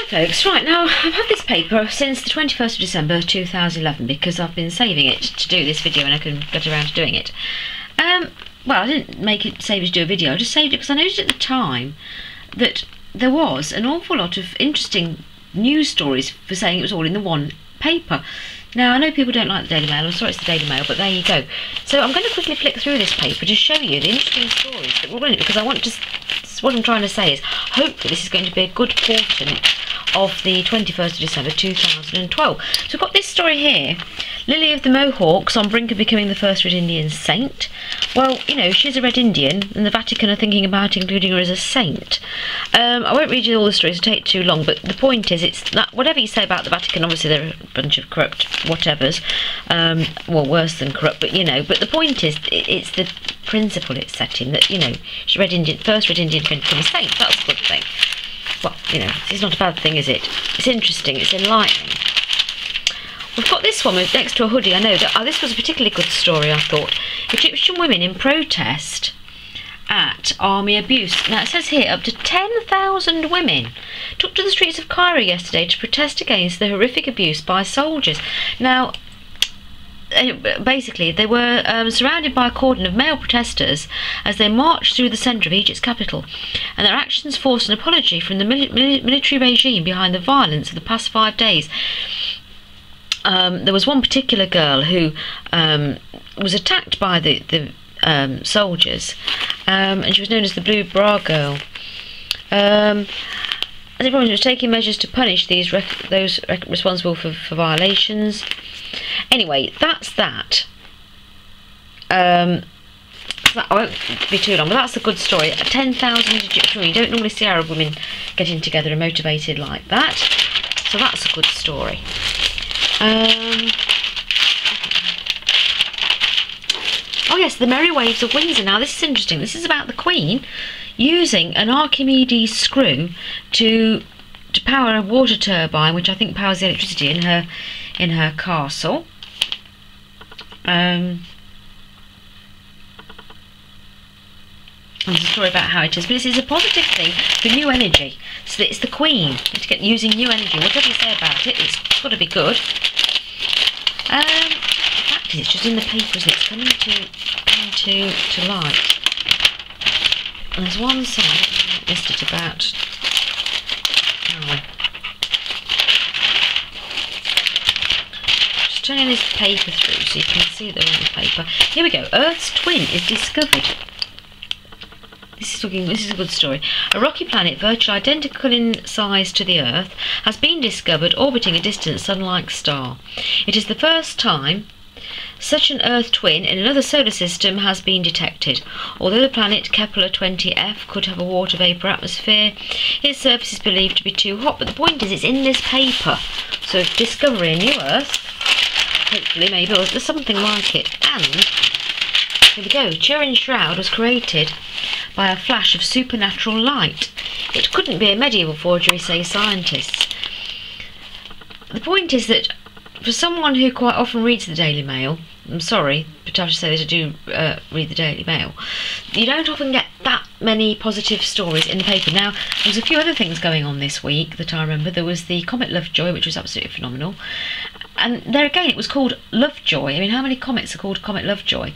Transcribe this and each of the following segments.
folks, right, now I've had this paper since the 21st of December 2011 because I've been saving it to do this video and I can get around to doing it. Well, I didn't make it save it to do a video, I just saved it because I noticed at the time that there was an awful lot of interesting news stories for saying it was all in the one paper. Now, I know people don't like the Daily Mail, I'm sorry it's the Daily Mail, but there you go. So I'm going to quickly flick through this paper to show you the interesting stories that were in it, because I want to, what I'm trying to say is, hopefully this is going to be a good portent of the 21st of December 2012. So we've got this story here, Lily of the Mohawks on brink of becoming the first Red Indian saint. Well, you know, she's a Red Indian and the Vatican are thinking about including her as a saint. I won't read you all the stories, it'll take too long, but the point is, it's that whatever you say about the Vatican, obviously they're a bunch of corrupt whatevers, well, worse than corrupt, but you know, but the point is, it's the principle it's setting, that, you know, she's Red Indian, first Red Indian to become a saint. That's a good thing. Well, you know, it's not a bad thing, is it? It's interesting, it's enlightening. We've got this one next to a hoodie. I know that this was a particularly good story, I thought. Egyptian women in protest at army abuse. Now, it says here up to 10,000 women took to the streets of Cairo yesterday to protest against the horrific abuse by soldiers. Now, basically, they were surrounded by a cordon of male protesters as they marched through the centre of Egypt's capital, and their actions forced an apology from the military regime behind the violence of the past 5 days. There was one particular girl who was attacked by the soldiers, and she was known as the Blue Bra Girl. And the government was taking measures to punish those responsible for violations. Anyway, that's that. I won't be too long, but that's a good story. 10,000 Egyptian women. You don't normally see Arab women getting together and motivated like that, so that's a good story. Oh yes, the Merry Waves of Windsor. Now this is interesting. This is about the Queen using an Archimedes screw to power a water turbine, which I think powers the electricity in her castle. And there's a story about how it is, but this is a positive thing for new energy. So that it's the Queen using new energy. Whatever you say about it, it's got to be good. The fact is, it's just in the paper, isn't it? It's coming to light. And there's one side listed about. Just turning this paper through so you can see the real paper. Here we go. Earth's twin is discovered. This is a good story. A rocky planet virtually identical in size to the Earth has been discovered orbiting a distant sun-like star. It is the first time such an Earth twin in another solar system has been detected. Although the planet Kepler-20f could have a water vapour atmosphere, its surface is believed to be too hot. But the point is, it's in this paper. So discovering a new Earth, hopefully, maybe, or there's something like it. And here we go. Turin's Shroud was created by a flash of supernatural light. It couldn't be a medieval forgery, say scientists. The point is that for someone who quite often reads the Daily Mail, I'm sorry, but I have to say that I do read the Daily Mail, you don't often get that many positive stories in the paper. Now, there was a few other things going on this week that I remember. There was the Comet Lovejoy, which was absolutely phenomenal. And there again, it was called Lovejoy. I mean, how many comets are called Comet Lovejoy?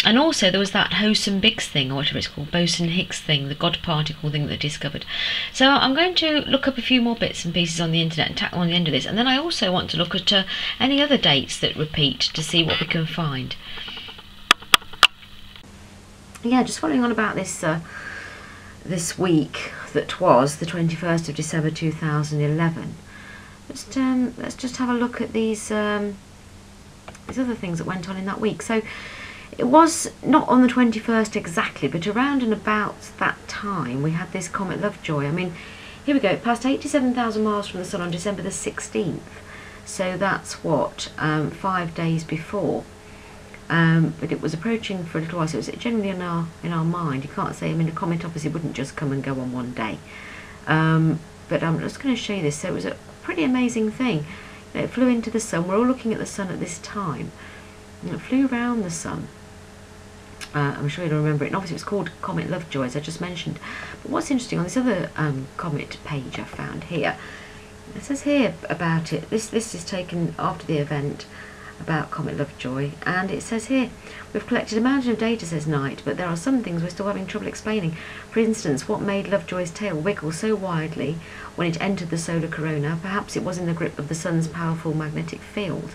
And also there was that Hosam Biggs thing, or whatever it's called, Boson-Higgs thing, the God particle thing that they discovered. So I'm going to look up a few more bits and pieces on the internet and tack them on the end of this. And then I also want to look at any other dates that repeat to see what we can find. Yeah, just following on about this this week that was the 21st of December 2011. Let's just have a look at these other things that went on in that week. So it was not on the 21st exactly, but around and about that time we had this Comet Lovejoy. I mean, here we go, it passed 87,000 miles from the Sun on December the 16th. So that's what, 5 days before. But it was approaching for a little while, so it was generally in our mind. You can't say, I mean, a comet obviously wouldn't just come and go on one day. But I'm just going to show you this. So it was a pretty amazing thing. It flew into the Sun. We're all looking at the Sun at this time. And it flew around the Sun. I'm sure you'll remember it, and obviously it was called Comet Lovejoy, as I just mentioned. But what's interesting, on this other comet page I found here, It says here about it. This is taken after the event about Comet Lovejoy, and it says here, we've collected a mountain of data, says Knight, but there are some things we're still having trouble explaining. For instance, what made Lovejoy's tail wiggle so widely when it entered the solar corona? Perhaps it was in the grip of the sun's powerful magnetic field.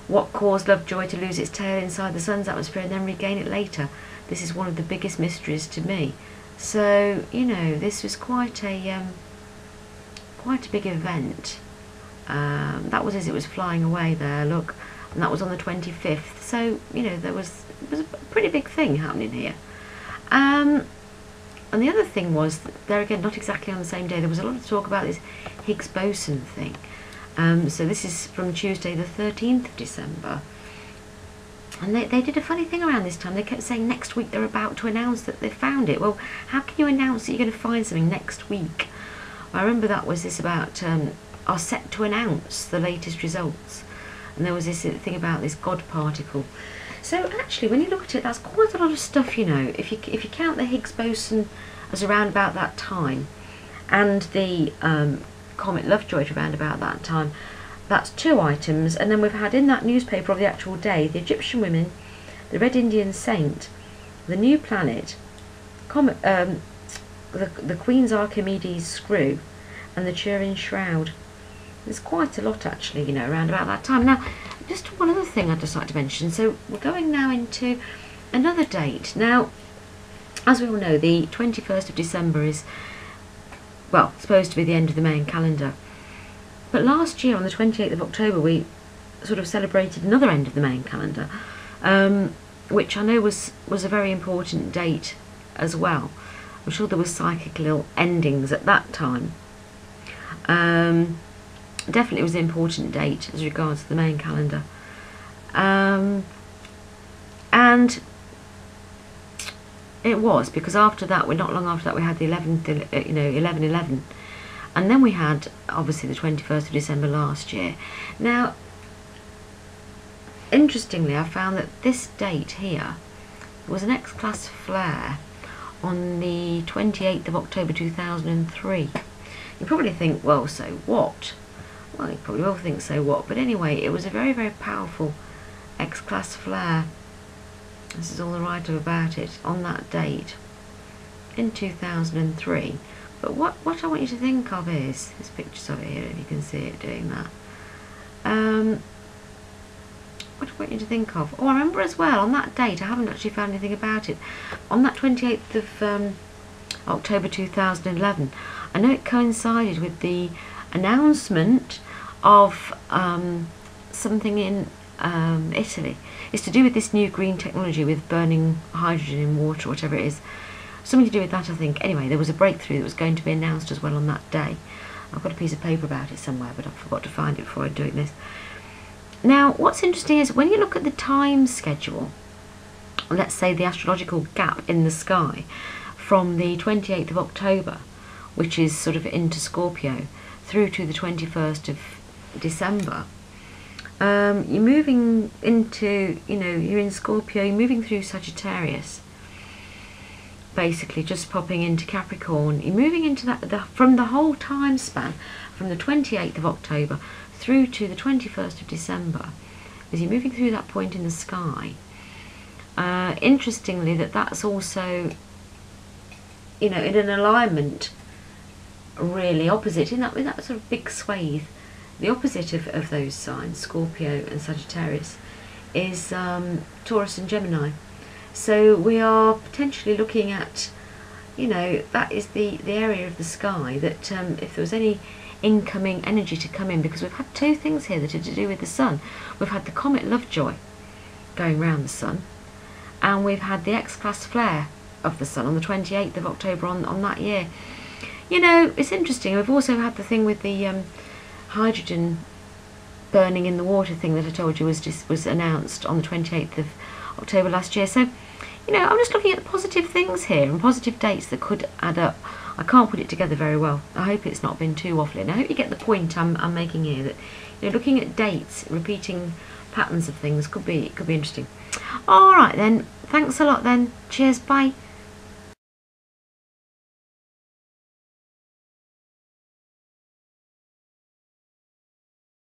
What caused Lovejoy to lose its tail inside the sun's atmosphere and then regain it later? This is one of the biggest mysteries to me. So, you know, this was quite a big event. That was as it was flying away there, look, and that was on the 25th. So, you know, it was a pretty big thing happening here. And the other thing was, there again, not exactly on the same day, there was a lot of talk about this Higgs boson thing. So this is from Tuesday the 13th of December. And they did a funny thing around this time. They kept saying next week they're about to announce that they found it. Well, how can you announce that you're going to find something next week? I remember that was this about are set to announce the latest results. And there was this thing about this God particle. So actually, when you look at it, that's quite a lot of stuff, you know. If you count the Higgs boson as around about that time, and the Comet Lovejoy around about that time, that's 2 items. And then we've had in that newspaper of the actual day, the Egyptian women, the Red Indian Saint, the new planet, Comet, the Queen's Archimedes screw, and the Turin shroud. There's quite a lot actually, you know, around about that time. Now, just one other thing I'd just like to mention. So we're going now into another date. Now, as we all know, the 21st of December is, well, supposed to be the end of the Mayan calendar. But last year, on the 28th of October, we sort of celebrated another end of the Mayan calendar, which I know was a very important date as well. I'm sure there was psychic little endings at that time. Definitely was an important date as regards to the Mayan calendar. And it was, because after that, not long after that, we had the 11th, 11/11. And then we had, obviously, the 21st of December last year. Now, interestingly, I found that this date here was an X-class flare on the 28th of October 2003. You probably think, well, so what? Well, you probably will think so what, but anyway, it was a very, very powerful X-class flare. This is all the write-up about it on that date in 2003. But what I want you to think of is, there's pictures of it here if you can see it doing that. What I want you to think of, oh, I remember as well, on that date, I haven't actually found anything about it, on that 28th of October 2011, I know it coincided with the announcement of something in Italy. It's to do with this new green technology with burning hydrogen in water, whatever it is. Something to do with that, I think. Anyway, there was a breakthrough that was going to be announced as well on that day. I've got a piece of paper about it somewhere, but I forgot to find it before I'm doing this. Now, what's interesting is when you look at the time schedule, let's say the astrological gap in the sky, from the 28th of October, which is sort of into Scorpio, through to the 21st of December, you're moving into, you're in Scorpio, you're moving through Sagittarius, basically just popping into Capricorn. You're moving into that from the whole time span, from the 28th of October through to the 21st of December, as you're moving through that point in the sky. Interestingly, that's also, in an alignment really opposite, in that sort of big swathe. The opposite of those signs, Scorpio and Sagittarius, is Taurus and Gemini. So we are potentially looking at, that is the area of the sky that if there was any incoming energy to come in, because we've had two things here that are to do with the sun. We've had the Comet Lovejoy going round the sun, and we've had the X-class flare of the sun on the 28th of October on that year. It's interesting. We've also had the thing with the hydrogen burning in the water thing that I told you was announced on the 28th of October last year. So, I'm just looking at positive things here and positive dates that could add up. I can't put it together very well. I hope it's not been too waffling. I hope you get the point I'm making here, that looking at dates, repeating patterns of things could be interesting. All right then. Thanks a lot then. Cheers. Bye.